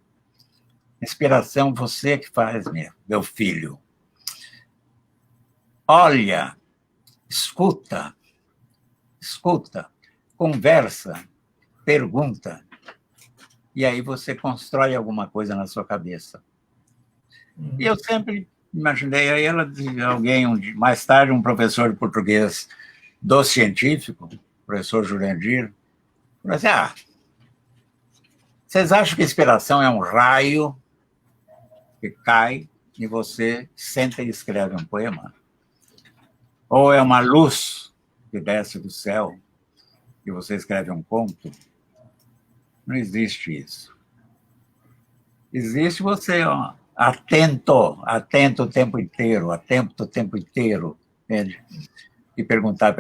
Inspiração você que faz, meu filho. Olha, escuta, conversa, pergunta, e aí você constrói alguma coisa na sua cabeça. E eu sempre Imaginei, aí ela, alguém, mais tarde, um professor de português do científico, o professor Jurandir, falou assim, vocês acham que inspiração é um raio que cai e você senta e escreve um poema? Ou é uma luz que desce do céu e você escreve um conto? Não existe isso. Existe você, atento o tempo inteiro, atento o tempo inteiro, entende? E perguntar.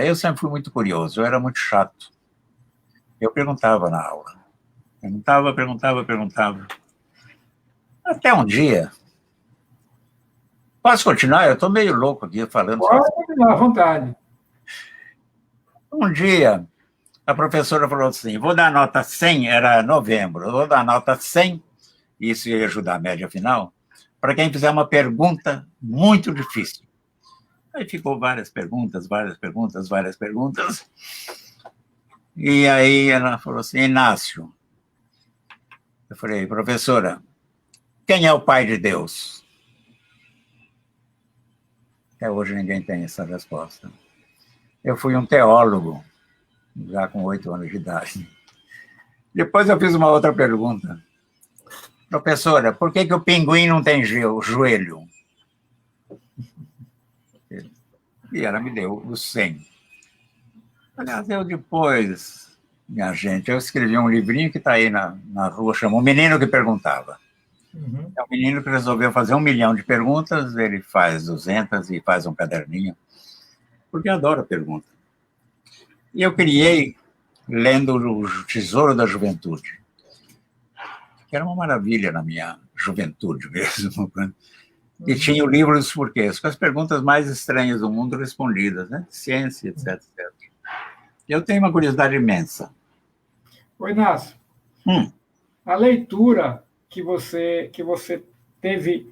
Eu sempre fui muito curioso, eu era muito chato. Eu perguntava na aula. Perguntava. Até um dia. Posso continuar? Eu estou meio louco aqui falando. Pode continuar à vontade. Um dia, a professora falou assim, vou dar nota 100, era novembro, vou dar nota 100, isso ia ajudar a média final, para quem fizer uma pergunta muito difícil. Aí ficou várias perguntas. E aí ela falou assim, Inácio. Eu falei, professora, quem é o pai de Deus? Até hoje ninguém tem essa resposta. Eu fui um teólogo, já com 8 anos de idade. Depois eu fiz uma outra pergunta. Professora, por que o pinguim não tem joelho? E ela me deu o 100. Aliás, eu depois, minha gente, eu escrevi um livrinho que está aí na rua, chama O Menino que Perguntava. Uhum. É um menino que resolveu fazer 1 milhão de perguntas, ele faz 200 e faz um caderninho, porque adora pergunta. E eu criei, lendo o Tesouro da Juventude, que era uma maravilha na minha juventude mesmo. E tinha o livro dos porquês, com as perguntas mais estranhas do mundo respondidas, né? Ciência, etc. Eu tenho uma curiosidade imensa. Oi, Inácio. A leitura que você teve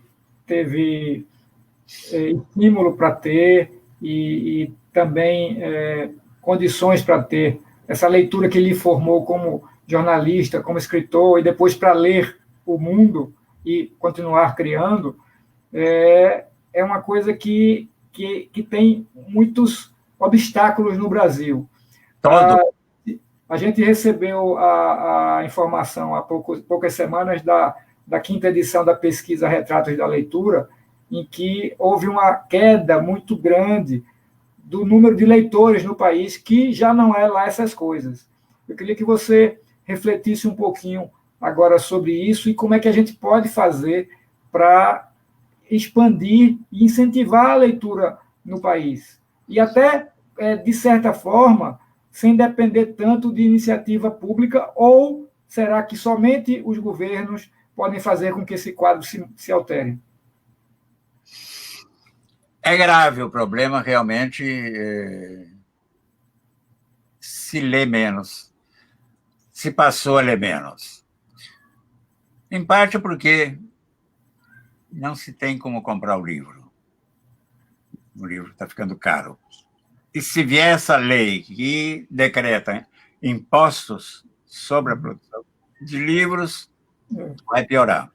estímulo para ter e também condições para ter, essa leitura que lhe formou como jornalista, como escritor, e depois para ler o mundo e continuar criando, é uma coisa que tem muitos obstáculos no Brasil. A gente recebeu a informação há poucas semanas da quinta edição da pesquisa Retratos da Leitura, em que houve uma queda muito grande do número de leitores no país, que já não é lá essas coisas. Eu queria que você refletisse um pouquinho agora sobre isso e como é que a gente pode fazer para expandir e incentivar a leitura no país. E até, de certa forma, sem depender tanto de iniciativa pública, ou será que somente os governos podem fazer com que esse quadro se altere? É grave o problema, realmente, se lê menos, se passou a ler menos. Em parte porque não se tem como comprar o livro. O livro está ficando caro. E se vier essa lei que decreta impostos sobre a produção de livros, vai piorar.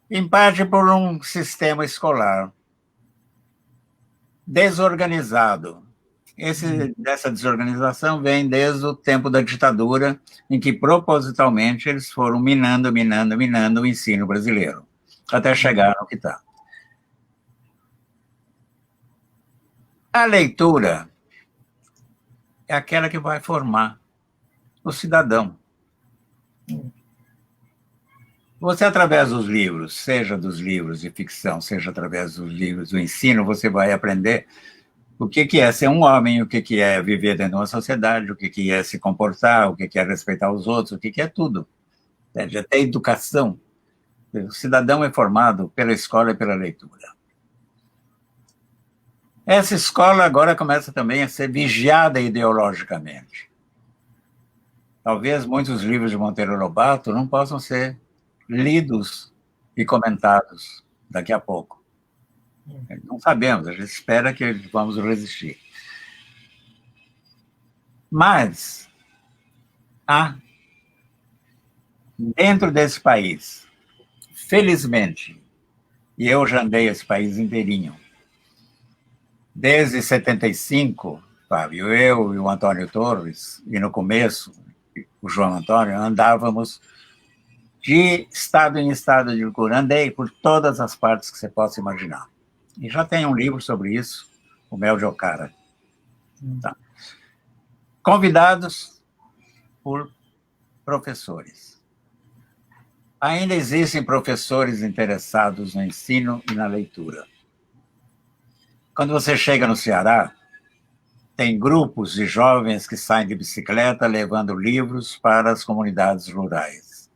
Em parte por um sistema escolar desorganizado. Essa desorganização vem desde o tempo da ditadura, em que propositalmente eles foram minando o ensino brasileiro, até chegar no que está. A leitura é aquela que vai formar o cidadão. Você, através dos livros, seja dos livros de ficção, seja através dos livros do ensino, você vai aprender o que é ser um homem, o que é viver dentro de uma sociedade, o que é se comportar, o que é respeitar os outros, o que é tudo. Até educação. O cidadão é formado pela escola e pela leitura. Essa escola agora começa também a ser vigiada ideologicamente. Talvez muitos livros de Monteiro Lobato não possam ser lidos e comentados daqui a pouco. Não sabemos, a gente espera que vamos resistir. Mas há, dentro desse país, felizmente, E eu já andei esse país inteirinho. Desde 75, Fábio, eu e o Antônio Torres, e no começo, o João Antônio, andávamos de estado em estado de loucura. Andei por todas as partes que você possa imaginar. E já tem um livro sobre isso, o Mel de Ocara. Tá. Convidados por professores. Ainda existem professores interessados no ensino e na leitura. Quando você chega no Ceará, tem grupos de jovens que saem de bicicleta levando livros para as comunidades rurais.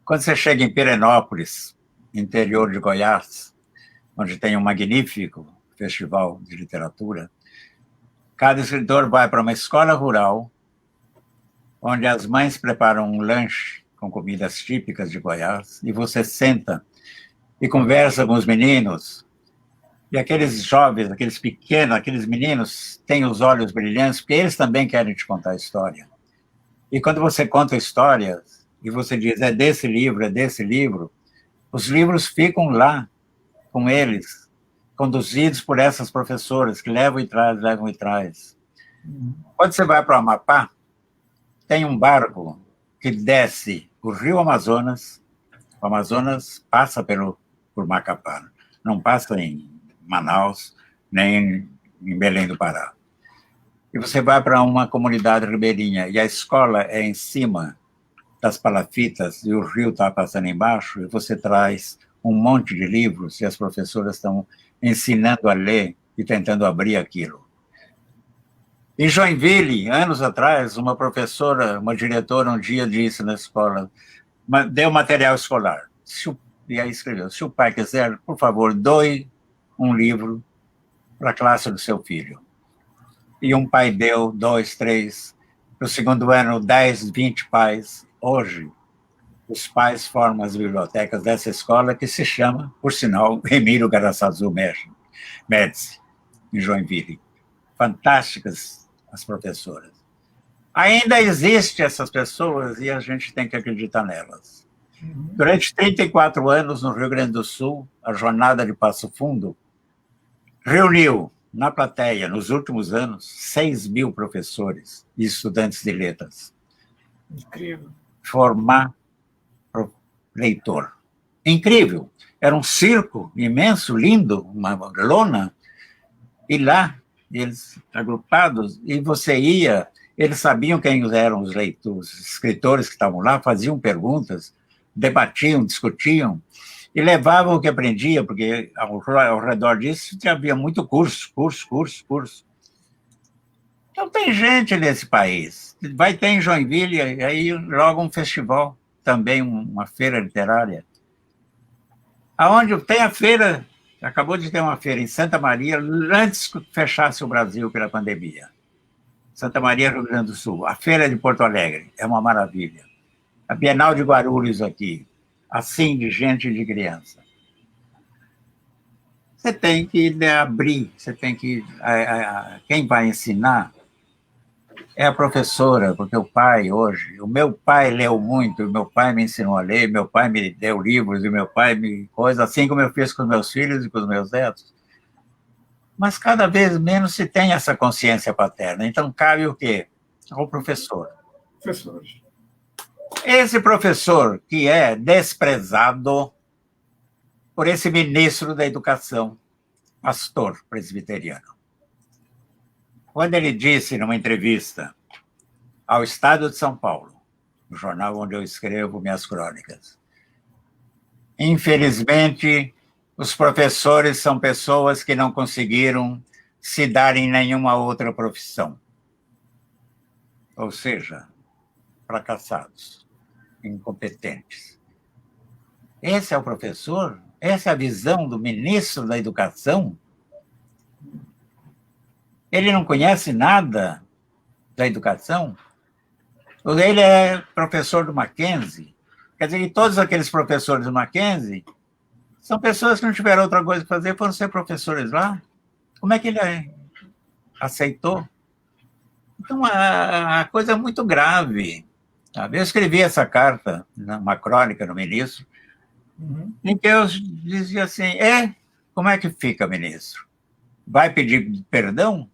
Quando você chega em Pirenópolis, interior de Goiás, onde tem um magnífico festival de literatura, cada escritor vai para uma escola rural, onde as mães preparam um lanche com comidas típicas de Goiás, e você senta e conversa com os meninos. E aqueles jovens, aqueles pequenos, aqueles meninos têm os olhos brilhantes, porque eles também querem te contar a história. E quando você conta histórias, e você diz, é desse livro, os livros ficam lá com eles, conduzidos por essas professoras que levam e traz. Quando você vai para o Amapá, tem um barco que desce o rio Amazonas, o Amazonas passa por Macapá, não passa em Manaus, nem em Belém do Pará. E você vai para uma comunidade ribeirinha, e a escola é em cima das palafitas, e o rio está passando embaixo, e você traz um monte de livros, e as professoras estão ensinando a ler e tentando abrir aquilo. Em Joinville, anos atrás, uma professora, uma diretora, um dia disse na escola, deu material escolar, e aí escreveu, se o pai quiser, por favor, doe um livro para a classe do seu filho. E um pai deu 2, 3, no segundo ano, 10, 20 pais. Hoje, os pais formam as bibliotecas dessa escola, que se chama, por sinal, Emílio Garaçazu Médici, em Joinville. Fantásticas as professoras. Ainda existem essas pessoas e a gente tem que acreditar nelas. Durante 34 anos, no Rio Grande do Sul, a Jornada de Passo Fundo reuniu na plateia, nos últimos anos, 6.000 professores e estudantes de letras. Incrível. Formar leitor. Incrível. Era um circo imenso, lindo, uma lona, e lá, eles agrupados, e você ia, eles sabiam quem eram os leitores, os escritores que estavam lá, faziam perguntas, debatiam, discutiam, e levavam o que aprendia, porque ao redor disso havia muito curso. Então tem gente nesse país. Vai ter em Joinville, e aí logo um festival, também uma feira literária. Aonde tem a feira, acabou de ter uma feira em Santa Maria, antes que fechasse o Brasil pela pandemia. Santa Maria, Rio Grande do Sul. A feira de Porto Alegre, é uma maravilha. A Bienal de Guarulhos aqui, assim, de gente e de criança. Você tem que abrir, você tem que... Quem vai ensinar é a professora, porque o pai hoje... O meu pai leu muito, o meu pai me ensinou a ler, meu pai me deu livros, e meu pai me... coisa assim como eu fiz com os meus filhos e com os meus netos. Mas cada vez menos se tem essa consciência paterna. Então, cabe o quê? Ao professor. Professores. Esse professor que é desprezado por esse ministro da Educação, pastor presbiteriano. Quando ele disse numa entrevista ao Estado de São Paulo, no jornal onde eu escrevo minhas crônicas, infelizmente, os professores são pessoas que não conseguiram se dar em nenhuma outra profissão. Ou seja, fracassados, incompetentes. Esse é o professor? Essa é a visão do ministro da Educação? Ele não conhece nada da educação? Ele é professor do Mackenzie. Quer dizer, e todos aqueles professores do Mackenzie são pessoas que não tiveram outra coisa para fazer, foram ser professores lá. Como é que ele aceitou? Então, a coisa é muito grave. Sabe? Eu escrevi essa carta, uma crônica no ministro, em que eu dizia assim, como é que fica, ministro? Vai pedir perdão?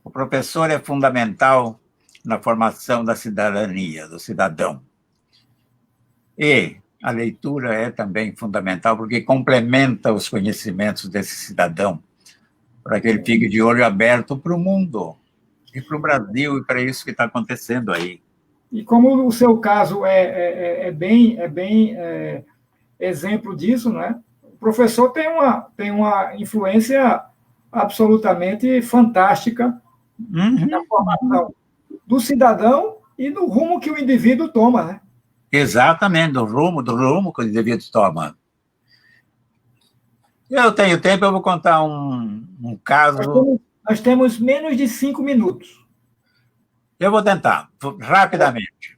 O professor é fundamental na formação da cidadania, do cidadão. E a leitura é também fundamental, porque complementa os conhecimentos desse cidadão, para que ele fique de olho aberto para o mundo, e para o Brasil, e para isso que está acontecendo aí. E como o seu caso é bem exemplo disso, né? O professor tem uma influência absolutamente fantástica na formação do cidadão e no rumo que o indivíduo toma, né? Exatamente, do rumo que o indivíduo toma. Eu tenho tempo, eu vou contar um caso. Nós temos menos de 5 minutos. Eu vou tentar, rapidamente.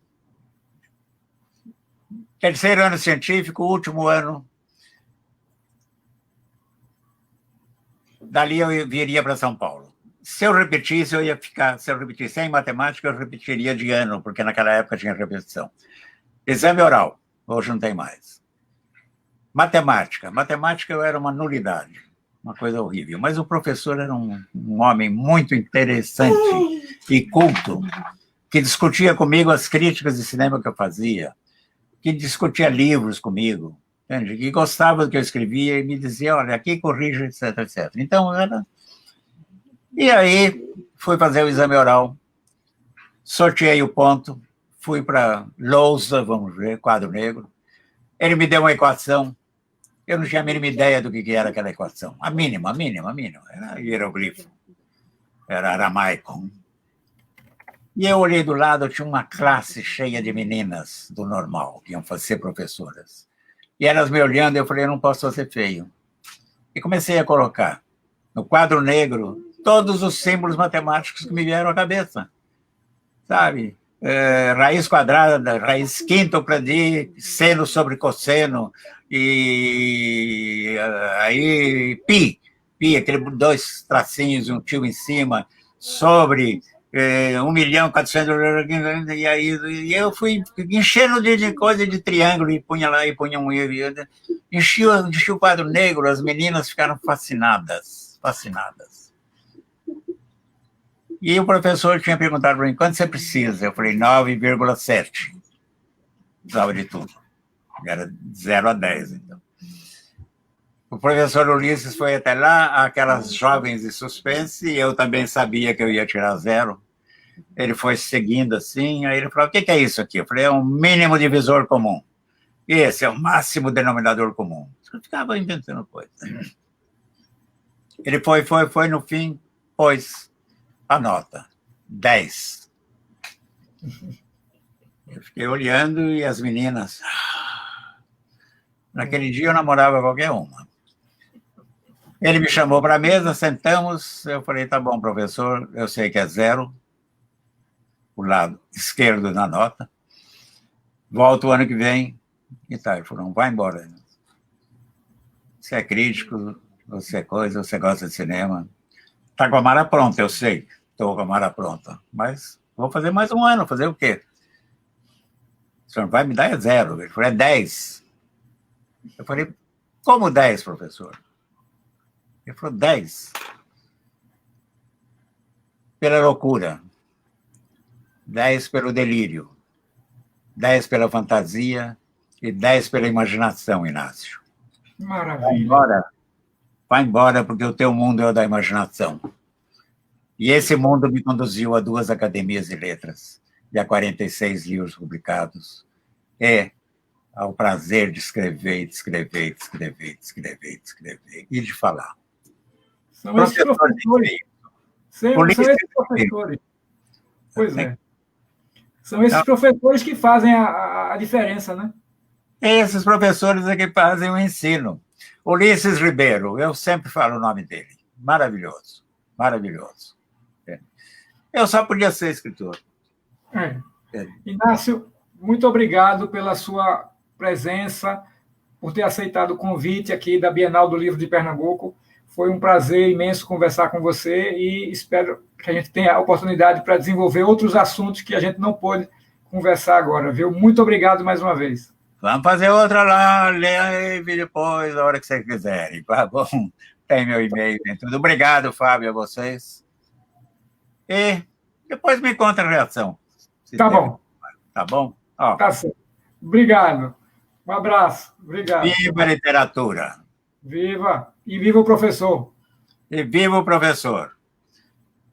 Terceiro ano científico, último ano. Dali eu viria para São Paulo. Se eu repetisse, eu ia ficar. Se eu repetisse em matemática, eu repetiria de ano, porque naquela época tinha repetição. Exame oral, hoje não tem mais. Matemática eu era uma nulidade, uma coisa horrível. Mas o professor era um homem muito interessante e culto, que discutia comigo as críticas de cinema que eu fazia, que discutia livros comigo, entende? Que gostava do que eu escrevia e me dizia, olha, aqui corrige, etc, etc. Então, era... E aí, fui fazer o exame oral, sorteei o ponto, fui para lousa, vamos ver, quadro negro. Ele me deu uma equação. Eu não tinha a mínima ideia do que era aquela equação. A mínima. Era hieroglifo. Era aramaico. E eu olhei do lado, tinha uma classe cheia de meninas do normal, que iam ser professoras. E elas me olhando, eu falei, eu não posso ser feio. E comecei a colocar no quadro negro todos os símbolos matemáticos que me vieram à cabeça. Sabe? Raiz quadrada, raiz quíntupla de seno sobre cosseno, e aí pi, aquele 2 tracinhos e um tio em cima, sobre 1.400.000, e aí eu fui enchendo de coisa de triângulo, e punha lá, e punha enchi o quadro negro, as meninas ficaram fascinadas. E o professor tinha perguntado para mim, quanto você precisa? Eu falei, 9,7. Precisava de tudo. Era 0 a 10, então. O professor Ulisses foi até lá, aquelas jovens de suspense, e eu também sabia que eu ia tirar 0. Ele foi seguindo assim, aí ele falou, o que é isso aqui? Eu falei, é um mínimo divisor comum. E esse é o máximo denominador comum. Eu ficava inventando coisa. Ele foi, no fim, pôs a nota, 10. Eu fiquei olhando e as meninas... Naquele dia eu namorava qualquer uma. Ele me chamou para a mesa, sentamos, eu falei, tá bom, professor, eu sei que é 0, o lado esquerdo da nota, volto o ano que vem, e tá, ele falou, não, vai embora. Você é crítico, você gosta de cinema, tá com a mala pronta, eu sei, estou com a mala pronta, mas vou fazer mais um ano, fazer o quê? O senhor vai me dar 0, ele falou, é 10. Eu falei, como 10, professor? Ele falou, 10. Pela loucura, 10 pelo delírio, 10 pela fantasia e 10 pela imaginação, Inácio. Maravilha. Vai embora, porque o teu mundo é o da imaginação. E esse mundo me conduziu a 2 academias de letras e a 46 livros publicados. Ao prazer de escrever e de falar. São esses professores. São esses professores. Pois é. São esses professores que fazem a diferença, né? Esses professores é que fazem o ensino. Ulisses Ribeiro, eu sempre falo o nome dele. Maravilhoso. Eu só podia ser escritor. Inácio, muito obrigado pela sua presença, por ter aceitado o convite aqui da Bienal do Livro de Pernambuco. Foi um prazer imenso conversar com você e espero que a gente tenha a oportunidade para desenvolver outros assuntos que a gente não pôde conversar agora, viu? Muito obrigado mais uma vez. Vamos fazer outra lá, leve depois, a hora que vocês quiserem, tá bom? Tem meu e-mail, tem tudo. Obrigado, Fábio, a vocês. E depois me conta a reação. Tá bom. Tá bom? Ó, tá certo. Obrigado. Um abraço. Obrigado. viva a literatura. Viva! E viva o professor! E viva o professor.